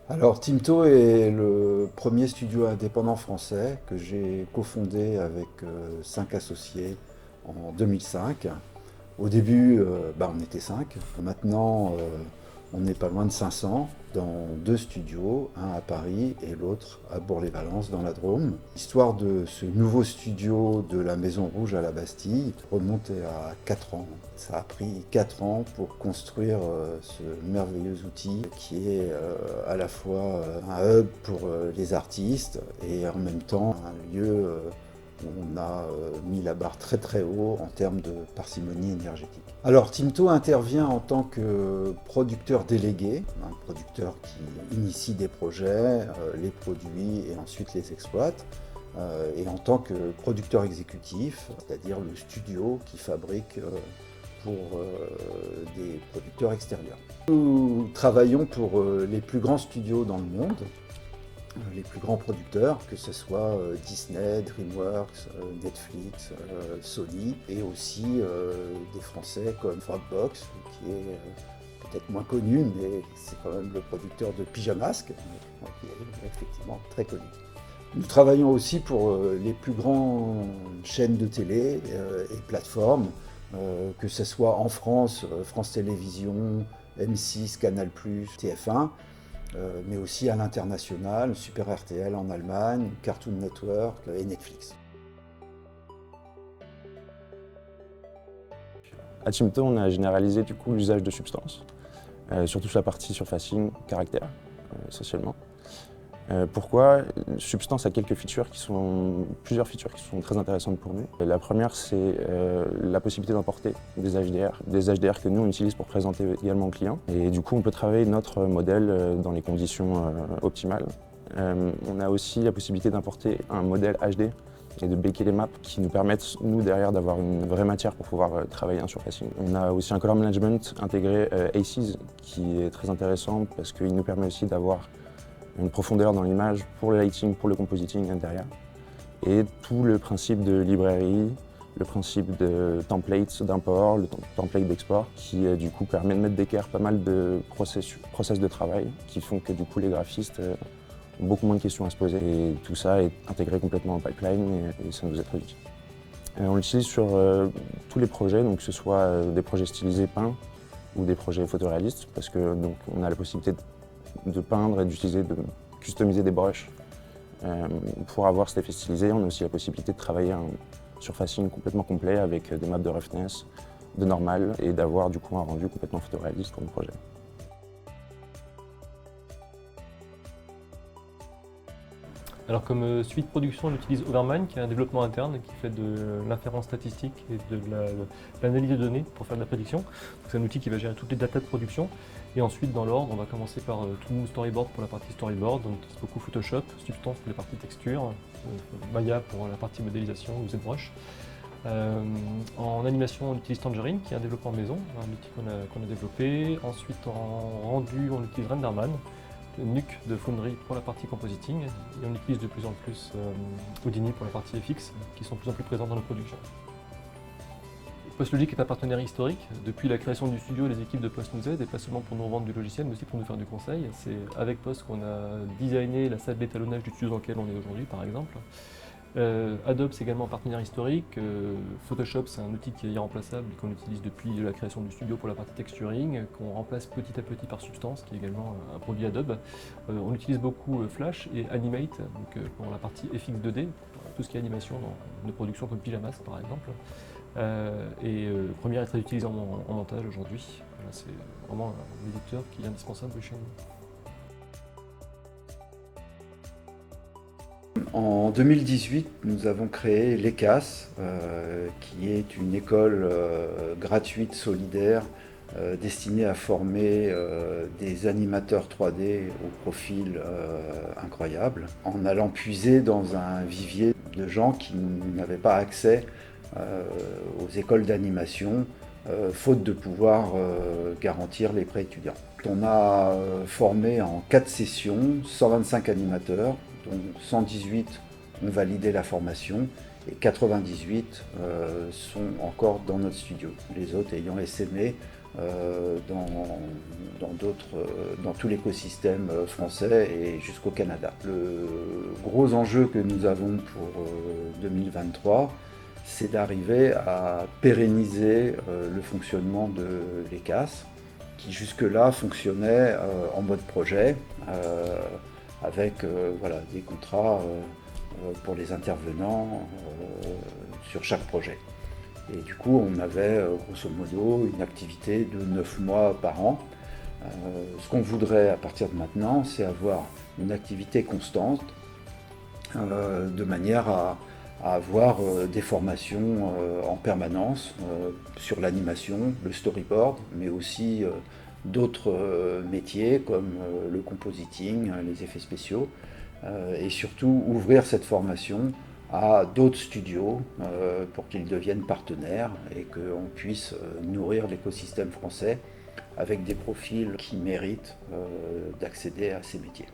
Alors, Timto est le premier studio indépendant français que j'ai cofondé avec 5 associés en 2005. Au début, on était 5. Maintenant, on n'est pas loin de 500 dans 2 studios, un à Paris et l'autre à Bourg-les-Valences dans la Drôme. L'histoire de ce nouveau studio de la Maison Rouge à la Bastille remonte à 4 ans. Ça a pris 4 ans pour construire ce merveilleux outil qui est à la fois un hub pour les artistes et en même temps un lieu où on a mis la barre très très haut en termes de parcimonie énergétique. Alors Timto intervient en tant que producteur délégué, un producteur qui initie des projets, les produit et ensuite les exploite, et en tant que producteur exécutif, c'est-à-dire le studio qui fabrique pour des producteurs extérieurs. Nous travaillons pour les plus grands studios dans le monde, les plus grands producteurs, que ce soit Disney, DreamWorks, Netflix, Sony, et aussi des Français comme Frogbox, qui est peut-être moins connu, mais c'est quand même le producteur de Pyjamasque, qui est effectivement très connu. Nous travaillons aussi pour les plus grandes chaînes de télé et plateformes, que ce soit en France, France Télévisions, M6, Canal+, TF1, mais aussi à l'international, Super RTL en Allemagne, Cartoon Network et Netflix. À Timto, on a généralisé du coup l'usage de substances, surtout sur la partie surfacing, caractère, essentiellement. Pourquoi? Substance a plusieurs features qui sont très intéressantes pour nous. La première, c'est la possibilité d'importer des HDR que nous on utilise pour présenter également aux clients. Et du coup, on peut travailler notre modèle dans les conditions optimales. On a aussi la possibilité d'importer un modèle HD et de baker les maps qui nous permettent, nous, derrière, d'avoir une vraie matière pour pouvoir travailler un surfacing. On a aussi un color management intégré ACES qui est très intéressant parce qu'il nous permet aussi d'avoir une profondeur dans l'image pour le lighting, pour le compositing intérieur. Et tout le principe de librairie, le principe de templates d'import, le template d'export, qui du coup permet de mettre d'équerre pas mal de process de travail qui font que du coup les graphistes ont beaucoup moins de questions à se poser. Et tout ça est intégré complètement en pipeline et ça nous est très utile. On l'utilise sur tous les projets, donc que ce soit des projets stylisés peints ou des projets photoréalistes, parce que donc on a la possibilité de peindre et de customiser des brushes pour avoir cet effet stylisé. On a aussi la possibilité de travailler un surfacing complètement complet avec des maps de roughness, de normal et d'avoir du coup un rendu complètement photoréaliste comme projet. Alors comme suite de production, on utilise Overmind, qui est un développement interne qui fait de l'inférence statistique et de l'analyse de données pour faire de la prédiction. C'est un outil qui va gérer toutes les datas de production. Et ensuite, dans l'ordre, on va commencer par tout Storyboard pour la partie Storyboard, on utilise beaucoup Photoshop, Substance pour la partie texture, Maya pour la partie modélisation ou ZBrush. En animation, on utilise Tangerine, qui est un développement maison, un outil qu'on a développé. Ensuite, en rendu, on utilise Renderman, Nuke de Foundry pour la partie compositing, et on utilise de plus en plus Houdini pour la partie FX, qui sont de plus en plus présents dans nos productions. PostLogic est un partenaire historique. Depuis la création du studio, les équipes de Post nous aident, et pas seulement pour nous revendre du logiciel, mais aussi pour nous faire du conseil. C'est avec Post qu'on a designé la salle d'étalonnage du studio dans lequel on est aujourd'hui, par exemple. Adobe, c'est également un partenaire historique. Photoshop, c'est un outil qui est irremplaçable et qu'on utilise depuis la création du studio pour la partie texturing, qu'on remplace petit à petit par Substance, qui est également un produit Adobe. On utilise beaucoup Flash et Animate pour la partie FX 2D, tout ce qui est animation dans nos productions comme Pyjamas, par exemple. Premiere est très utilisé en montage aujourd'hui. Voilà, c'est vraiment un éditeur qui est indispensable chez nous. En 2018, nous avons créé l'ECAS, qui est une école gratuite, solidaire, destinée à former des animateurs 3D au profil incroyable, en allant puiser dans un vivier de gens qui n'avaient pas accès aux écoles d'animation, faute de pouvoir garantir les prêts étudiants. On a formé en 4 sessions 125 animateurs, dont 118 ont validé la formation et 98 sont encore dans notre studio, les autres ayant essaimé dans tout l'écosystème français et jusqu'au Canada. Le gros enjeu que nous avons pour 2023, c'est d'arriver à pérenniser le fonctionnement de l'ECAS, qui jusque-là fonctionnait en mode projet, avec des contrats pour les intervenants sur chaque projet. Et du coup, on avait grosso modo une activité de 9 mois par an. Ce qu'on voudrait à partir de maintenant, c'est avoir une activité constante, de manière à avoir des formations en permanence sur l'animation, le storyboard, mais aussi d'autres métiers comme le compositing, les effets spéciaux, et surtout ouvrir cette formation à d'autres studios pour qu'ils deviennent partenaires et qu'on puisse nourrir l'écosystème français avec des profils qui méritent d'accéder à ces métiers.